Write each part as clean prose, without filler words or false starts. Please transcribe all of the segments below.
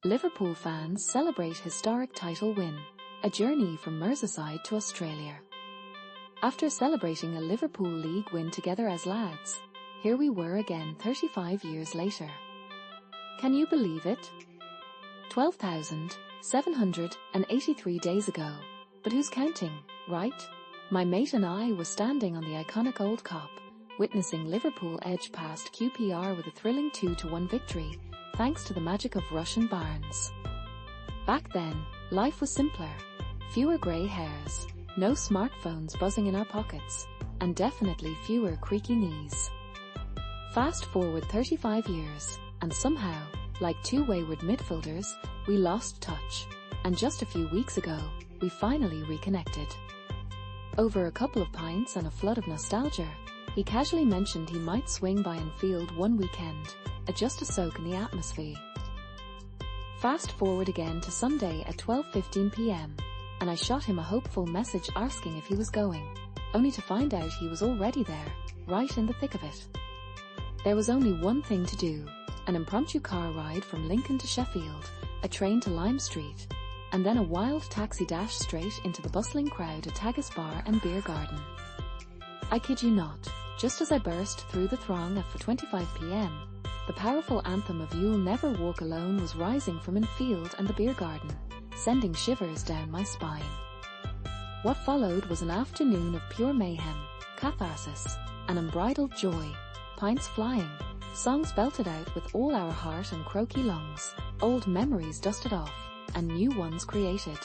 Liverpool fans celebrate historic title win, a journey from Merseyside to Australia. After celebrating a Liverpool League win together as lads, here we were again 35 years later. Can you believe it? 12,783 days ago, but who's counting, right? My mate and I were standing on the iconic Old Cop, witnessing Liverpool edge past QPR with a thrilling 2-1 victory, thanks to the magic of Russian Barnes. Back then, life was simpler. Fewer grey hairs, no smartphones buzzing in our pockets, and definitely fewer creaky knees. Fast forward 35 years, and somehow, like two wayward midfielders, we lost touch, and just a few weeks ago, we finally reconnected. Over a couple of pints and a flood of nostalgia, he casually mentioned he might swing by Anfield one weekend, just to soak in the atmosphere. Fast forward again to Sunday at 12:15 p.m, and I shot him a hopeful message asking if he was going, only to find out he was already there, right in the thick of it. There was only one thing to do, an impromptu car ride from Lincoln to Sheffield, a train to Lime Street, and then a wild taxi dash straight into the bustling crowd at Tagus Bar and Beer Garden. I kid you not, just as I burst through the throng at 4:25 p.m, the powerful anthem of You'll Never Walk Alone was rising from Anfield and the Beer Garden, sending shivers down my spine. What followed was an afternoon of pure mayhem, catharsis, and unbridled joy, pints flying, songs belted out with all our heart and croaky lungs, old memories dusted off, and new ones created.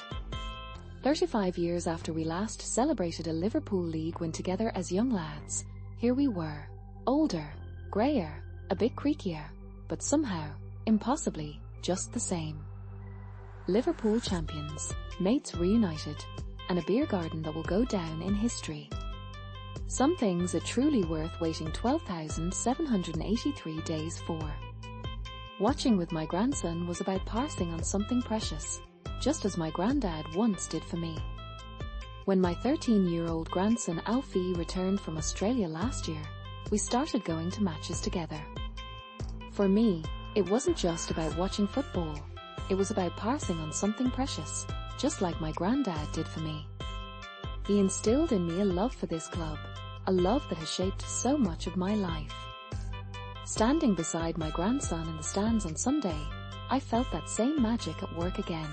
35 years after we last celebrated a Liverpool League win together as young lads, here we were, older, greyer, a bit creakier, but somehow, impossibly, just the same. Liverpool champions, mates reunited, and a beer garden that will go down in history. Some things are truly worth waiting 12,783 days for. Watching with my grandson was about passing on something precious, just as my granddad once did for me. When my 13-year-old grandson Alfie returned from Australia last year, we started going to matches together. For me, it wasn't just about watching football, it was about passing on something precious, just like my granddad did for me. He instilled in me a love for this club, a love that has shaped so much of my life. Standing beside my grandson in the stands on Sunday, I felt that same magic at work again.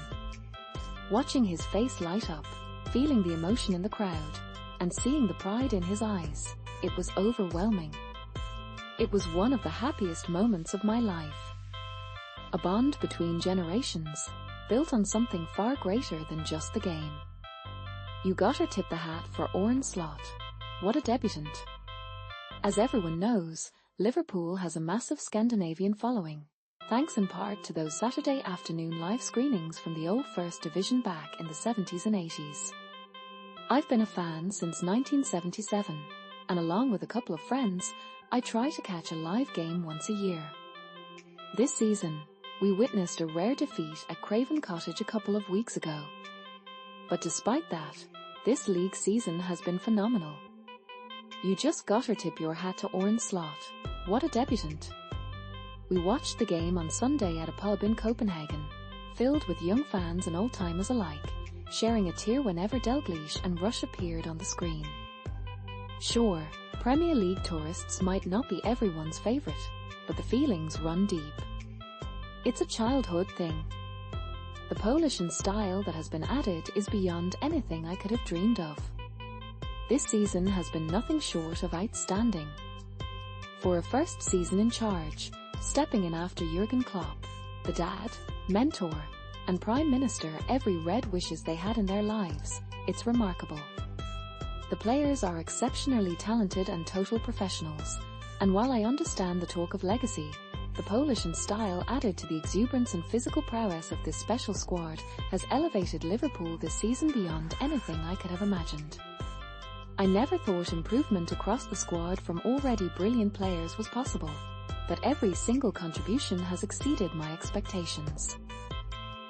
Watching his face light up, feeling the emotion in the crowd, and seeing the pride in his eyes, it was overwhelming. It was one of the happiest moments of my life. A bond between generations, built on something far greater than just the game. You gotta tip the hat for Orrin Slot. What a debutant. As everyone knows, Liverpool has a massive Scandinavian following, thanks in part to those Saturday afternoon live screenings from the old First Division back in the 70s and 80s. I've been a fan since 1977, and along with a couple of friends, I try to catch a live game once a year. This season, we witnessed a rare defeat at Craven Cottage a couple of weeks ago. But despite that, this league season has been phenomenal. You just gotta tip your hat to Orrin Slot. What a debutant. We watched the game on Sunday at a pub in Copenhagen, filled with young fans and old-timers alike, sharing a tear whenever Dalglish and Rush appeared on the screen. Sure, Premier League tourists might not be everyone's favourite, but the feelings run deep. It's a childhood thing. The Polish and style that has been added is beyond anything I could have dreamed of. This season has been nothing short of outstanding. For a first season in charge, stepping in after Jurgen Klopp, the dad, mentor, and Prime Minister every Red wishes they had in their lives, it's remarkable. The players are exceptionally talented and total professionals, and while I understand the talk of legacy, the Polish and style added to the exuberance and physical prowess of this special squad has elevated Liverpool this season beyond anything I could have imagined. I never thought improvement across the squad from already brilliant players was possible, but every single contribution has exceeded my expectations.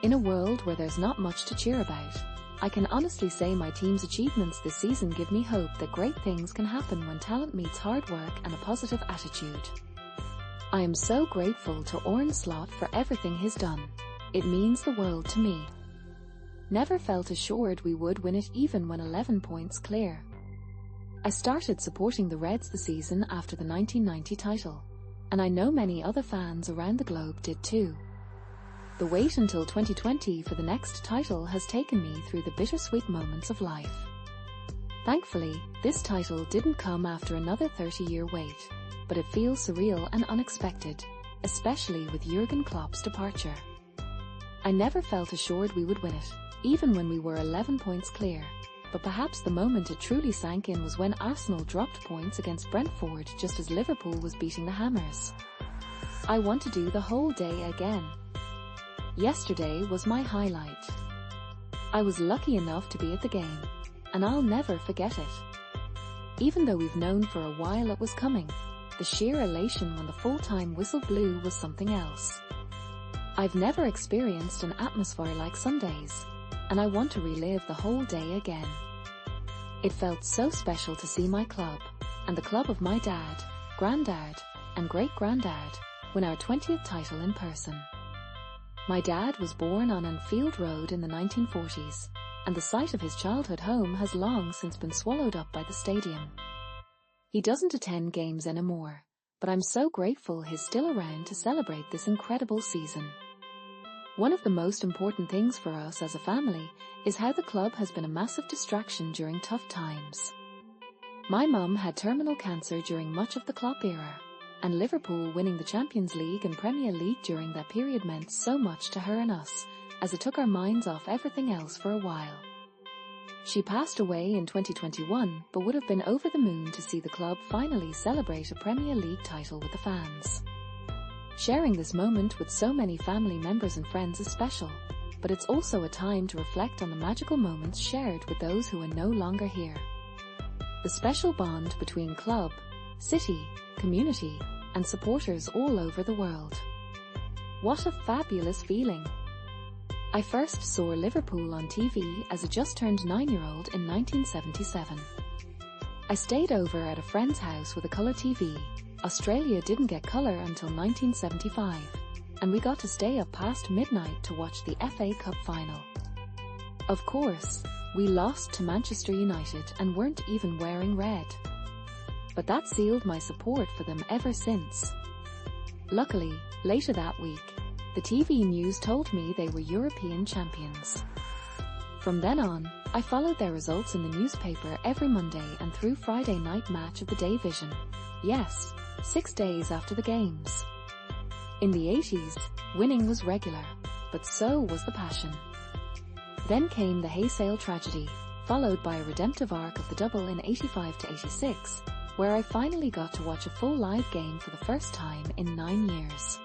In a world where there's not much to cheer about, I can honestly say my team's achievements this season give me hope that great things can happen when talent meets hard work and a positive attitude. I am so grateful to Orrin Slot for everything he's done. It means the world to me. Never felt assured we would win it even when 11 points clear. I started supporting the Reds the season after the 1990 title, and I know many other fans around the globe did too. The wait until 2020 for the next title has taken me through the bittersweet moments of life. Thankfully, this title didn't come after another 30-year wait, but it feels surreal and unexpected, especially with Jurgen Klopp's departure. I never felt assured we would win it, even when we were 11 points clear, but perhaps the moment it truly sank in was when Arsenal dropped points against Brentford just as Liverpool was beating the Hammers. I want to do the whole day again. Yesterday was my highlight. I was lucky enough to be at the game, and I'll never forget it. Even though we've known for a while it was coming, the sheer elation when the full-time whistle blew was something else. I've never experienced an atmosphere like Sundays, and I want to relive the whole day again. It felt so special to see my club, and the club of my dad, granddad, and great-granddad, win our 20th title in person. My dad was born on Anfield Road in the 1940s, and the site of his childhood home has long since been swallowed up by the stadium. He doesn't attend games anymore, but I'm so grateful he's still around to celebrate this incredible season. One of the most important things for us as a family is how the club has been a massive distraction during tough times. My mum had terminal cancer during much of the Klopp era, and Liverpool winning the Champions League and Premier League during that period meant so much to her and us, as it took our minds off everything else for a while. She passed away in 2021, but would have been over the moon to see the club finally celebrate a Premier League title with the fans. Sharing this moment with so many family members and friends is special, but it's also a time to reflect on the magical moments shared with those who are no longer here. The special bond between club, city, community, and supporters all over the world. What a fabulous feeling! I first saw Liverpool on TV as a just-turned 9-year-old in 1977. I stayed over at a friend's house with a colour TV. Australia didn't get colour until 1975, and we got to stay up past midnight to watch the FA Cup final. Of course, we lost to Manchester United and weren't even wearing red. But that sealed my support for them ever since. Luckily, later that week, the TV news told me they were European champions. From then on, I followed their results in the newspaper every Monday and through Friday night match of the day vision. Yes, 6 days after the games. In the 80s, winning was regular, but so was the passion. Then came the Haysale tragedy, followed by a redemptive arc of the double in 85 to 86, where I finally got to watch a full live game for the first time in 9 years.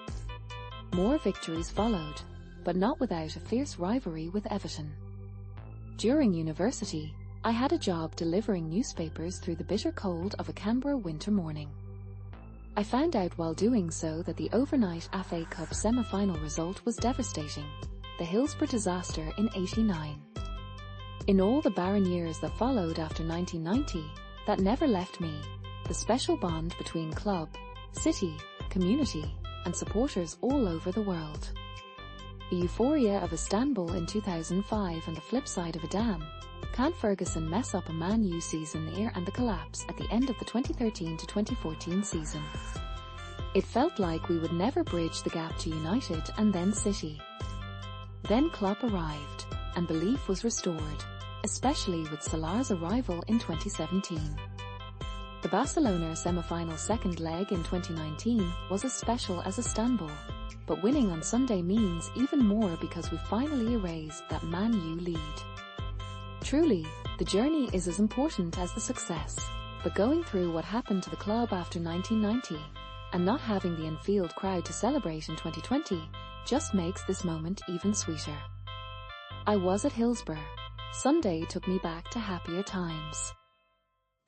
More victories followed, but not without a fierce rivalry with Everton. During university, I had a job delivering newspapers through the bitter cold of a Canberra winter morning. I found out while doing so that the overnight FA Cup semi-final result was devastating, the Hillsborough disaster in '89. In all the barren years that followed after 1990, that never left me, the special bond between club, city, community, and supporters all over the world. The euphoria of Istanbul in 2005 and the flip side of a dam. Can Ferguson mess up a Man U season there and the collapse at the end of the 2013 to 2014 season? It felt like we would never bridge the gap to United and then City. Then Klopp arrived, and belief was restored, especially with Salah's arrival in 2017. The Barcelona semi-final second leg in 2019 was as special as Istanbul, but winning on Sunday means even more because we finally erased that Man U lead. Truly, the journey is as important as the success, but going through what happened to the club after 1990, and not having the Anfield crowd to celebrate in 2020, just makes this moment even sweeter. I was at Hillsborough. Sunday took me back to happier times.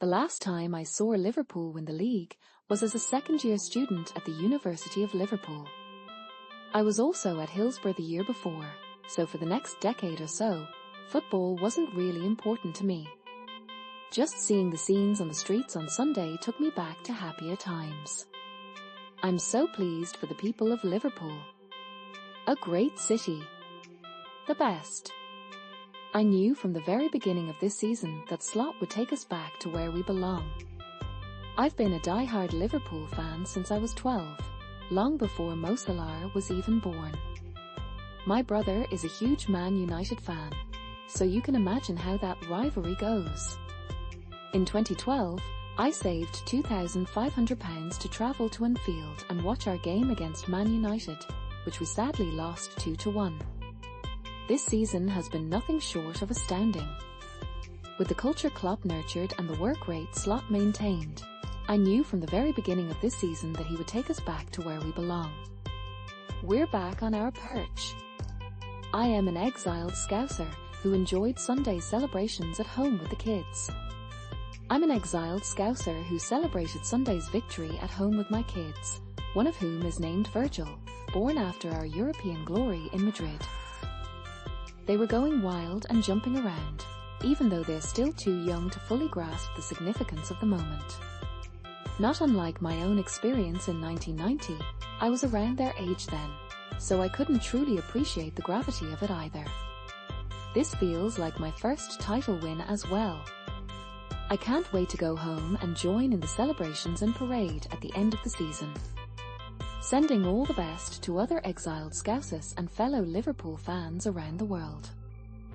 The last time I saw Liverpool win the league was as a second-year student at the University of Liverpool. I was also at Hillsborough the year before, so for the next decade or so, football wasn't really important to me. Just seeing the scenes on the streets on Sunday took me back to happier times. I'm so pleased for the people of Liverpool. A great city. The best. I knew from the very beginning of this season that Slot would take us back to where we belong. I've been a die-hard Liverpool fan since I was 12, long before Mo Salah was even born. My brother is a huge Man United fan, so you can imagine how that rivalry goes. In 2012, I saved £2,500 to travel to Anfield and watch our game against Man United, which we sadly lost 2-1. This season has been nothing short of astounding. With the culture Klopp nurtured and the work rate Slot maintained, I knew from the very beginning of this season that he would take us back to where we belong. We're back on our perch. I am an exiled Scouser who enjoyed Sunday celebrations at home with the kids. I'm an exiled Scouser who celebrated Sunday's victory at home with my kids, one of whom is named Virgil, born after our European glory in Madrid. They were going wild and jumping around, even though they're still too young to fully grasp the significance of the moment. Not unlike my own experience in 1990, I was around their age then, so I couldn't truly appreciate the gravity of it either. This feels like my first title win as well. I can't wait to go home and join in the celebrations and parade at the end of the season. Sending all the best to other exiled Scousers and fellow Liverpool fans around the world.